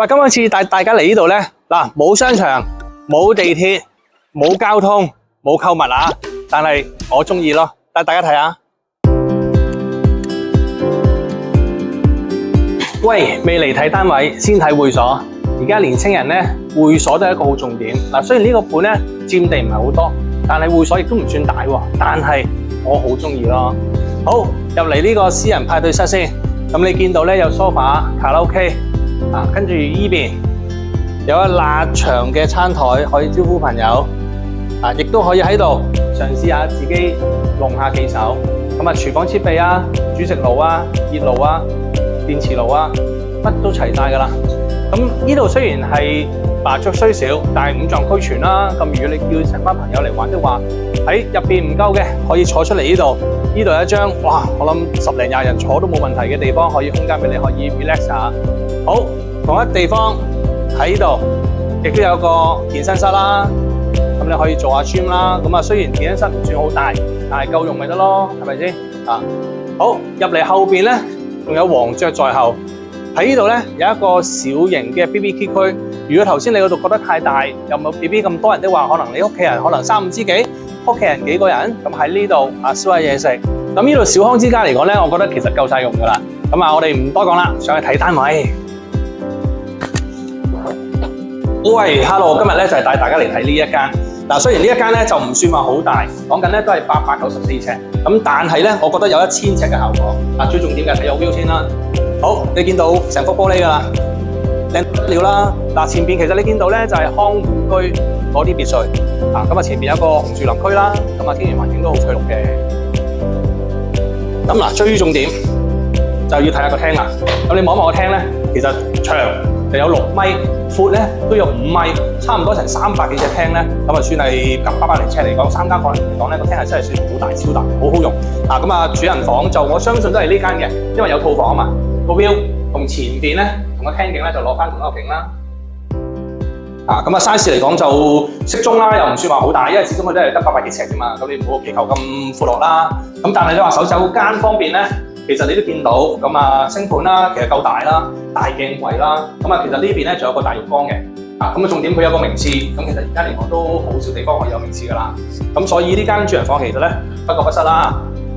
喂，今次帶大家嚟呢度咧，嗱，冇商場、冇地鐵、冇交通、冇購物啊，但係我中意咯，帶大家睇下。喂，未嚟睇單位，先睇會所。而家年青人咧，會所都係一個好重點。嗱，雖然呢個盤咧佔地唔係好多，但係會所亦都唔算大喎。但係我好中意咯。好，入嚟呢個私人派對室先。咁你見到咧有 sofa、卡拉 OK 啊，跟住依邊有一拉長嘅餐台可以招呼朋友啊，亦都可以喺度嘗試下自己弄下幾手。咁啊，廚房設備啊、煮食爐啊、熱爐啊、電磁爐啊，乜都齊晒㗎啦。咁呢度雖然係麻雀雖小，但係五臟俱全啦。咁如果你叫成班朋友嚟玩的話，喺入邊唔夠嘅，可以坐出嚟呢度。呢度有一張，哇！我諗10零20人坐都冇問題嘅地方，可以空間俾你可以 relax 下。好，同一地方喺呢度，亦都有個健身室啦。咁你可以做下 gym 啦。咁啊，雖然健身室唔算好大，但係夠用咪得咯，係咪先？啊，好，入嚟後邊咧，仲有黃雀在後。喺呢度咧有一個小型嘅 BBQ 區。如果頭先你嗰度覺得太大，又冇 BB 咁多人的話，可能你屋企人可能3、5知己，屋企人幾個人，咁喺呢度啊燒下嘢食。咁呢度小康之家嚟講咧，我覺得其實夠晒用噶啦。咁啊，我哋唔多講啦，上去睇單位。喂 ，Hello， 今日咧就係帶大家嚟睇呢一間。嗱，雖然呢一間咧就唔算話好大，講緊咧都係894尺。咁但係咧，我覺得有1000尺嘅效果。嗱，最重點嘅睇有 view先啦。好，你見到成幅玻璃㗎啦，靚得了啦。嗱，前邊其實你見到咧就係康湖居嗰啲別墅。啊，咁啊前邊有個紅樹林區啦，咁啊天然環境都好翠綠嘅。咁嗱，最重點就要睇下個廳啦。咁你望一望個廳咧，其實長就有6米，闊咧都有5米，差唔多成300幾尺廳咧。咁啊算係800零尺嚟講，3間房嚟講咧，個廳係真係算好大、超大，好好用。嗱，咁啊主人房就我相信都係呢間嘅，因為有套房啊嘛。個 view 同前邊咧，同個廳景咧就攞翻同一個景啦。啊，咁啊 size 嚟講就適中啦，又唔算話好大，因為始終佢都係得800幾尺啫嘛。咁你唔好祈求咁闊落啦。咁但係你話手間方面咧，其實你都見到咁啊星盤啦，其實夠大啦，大鏡櫃啦。咁啊其實呢邊咧仲有個大浴缸嘅。啊，咁啊重點佢有個名廁，咁其實而家嚟講都好少地方可以有名廁㗎啦。咁所以呢間主人房其實咧不過不失啦。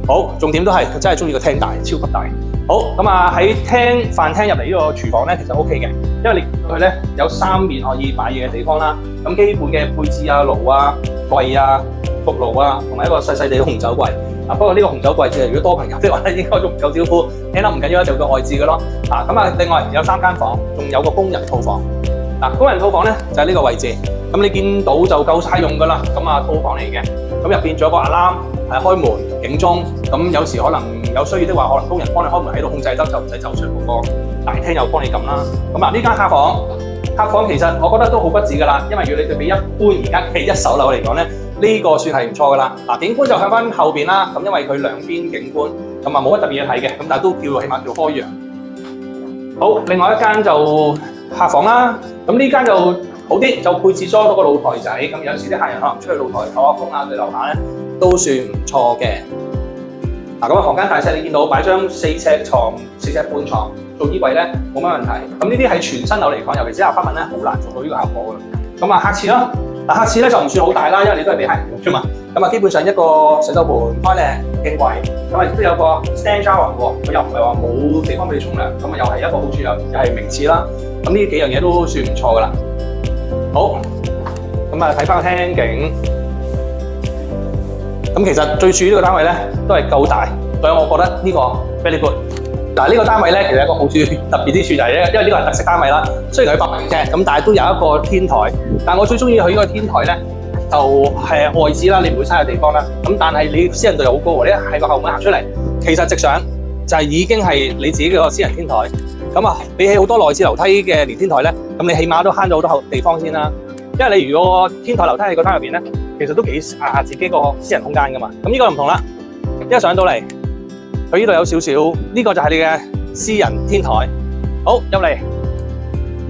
好，重點都係佢真係中意個廳大，超級大。好，咁啊喺飯廳入嚟呢個廚房咧，其實 OK嘅，因為你佢咧有3面可以擺嘢嘅地方啦。咁基本嘅配置啊、爐啊、櫃啊、焗爐啊，同埋一個細細地嘅紅酒櫃。啊，不過呢個紅酒櫃如果多朋友的話咧，應該都唔夠招呼。聽得唔緊要，就個外置嘅咯。啊，咁啊另外有3間房，仲有個工人套房。嗱，工人套房咧就喺呢個位置。咁你見到就夠晒用㗎啦。咁啊套房嚟嘅，咁入邊仲有個 alarm 係開門警鐘。咁有時可能有需要的話，可能工人幫你開門喺度控制得，就唔使走出嗰個大廳又幫你撳啦。咁啊呢間客房其實我覺得都好不止㗎啦，因為如果你對比一般而家嘅一手樓嚟講咧，呢個算係唔錯㗎啦。嗱，景觀就向翻後邊啦。咁因為佢兩邊景觀，咁啊冇乜特別嘢睇嘅，咁但係都起碼叫開揚。好，另外一間就客房啦。咁呢間就好啲，就配置咗個露台仔。咁有時啲客人可能出去露台透下風啊，對樓下咧都算唔錯嘅。嗱，咁啊房間大細你見到擺張4尺床、4尺半床做衣櫃咧冇乜問題。咁呢啲喺全新樓嚟講，尤其是apartment咧，好難做到呢個效果㗎。咁啊客廁啦，嗱客廁咧就唔算好大啦，因為你都係俾客人用啫嘛。咁啊基本上一個洗手盆、開靚鏡櫃，咁啊亦都有個 stand shower 喎，佢又唔係話冇地方俾你沖涼，咁啊又係一個好處，又係名廁啦。咁呢幾樣嘢都算唔錯㗎啦。好，咁啊睇翻個廳景。咁其實最主要呢個單位咧都係夠大，所以我覺得呢個 very good。嗱呢個單位咧其實有一個好處特別之處就係咧，因為呢個係特色單位啦。雖然佢800幾尺，咁但係都有一個天台。但係我最中意佢呢個天台咧，就係外置啦，你唔會嘥嘅地方啦。咁但係你私人度又好高喎，你喺個後門行出嚟，其實直上就係已經係你自己嘅個私人天台。咁啊，比起好多內置樓梯嘅連天台咧，咁你起碼都慳咗好多地方先啦。因為你如果天台樓梯喺個單入邊咧，其實都幾自己個私人空間噶嘛。咁呢個唔同啦，一上到嚟，佢呢度有少少，呢個就係你嘅私人天台。好，入嚟，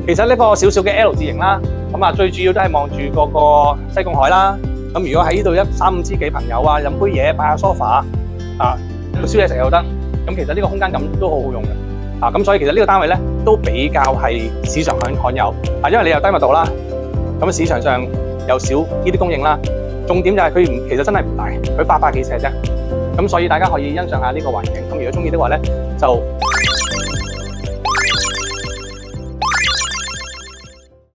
其實呢個少少嘅 L 字形啦，咁啊最主要都係望住嗰個西貢海啦。咁如果喺呢度3、5知己朋友啊，飲杯嘢，擺下 sofa 啊，燒嘢食又得。咁其實呢個空間感都好好用嘅。咁所以其實呢個單位咧都比較係市場罕有。因為你有低密度啦，咁市場上又少呢啲供應啦。重點就係佢其實真係唔大，佢800幾尺啫。咁所以大家可以欣賞下呢個環境。咁如果中意的話咧，就〜